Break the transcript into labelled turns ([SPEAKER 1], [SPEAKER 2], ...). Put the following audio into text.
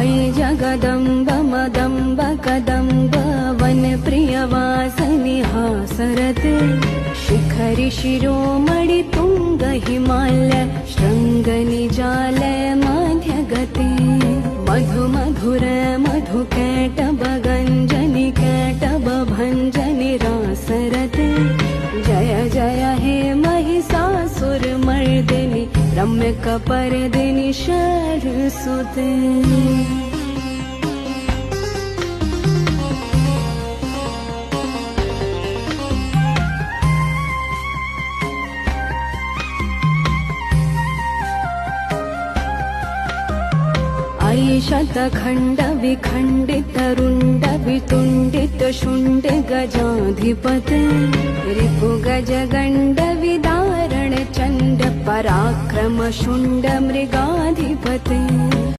[SPEAKER 1] अयि जगदम्ब मदम्ब कदम्ब वनप्रियवासिनि हासरते शिखरि शिरोमणि तुंग हिमालय शृङ्गनिजालय मध्यगते मधु मधुर मधुकैटभ गञ्जनि कैटभ भञ्जनि रासरते जय जय हे महिषासुरमर्दिनि रम्यकपर्दिनि शरसुते। अयि शतखण्ड विखण्डित रुण्ड वितुण्डित शुण्ड गजाधिपते रिपु गज गण्ड विदारण चण्ड पराक्रम शुण्ड मृगाधिपते।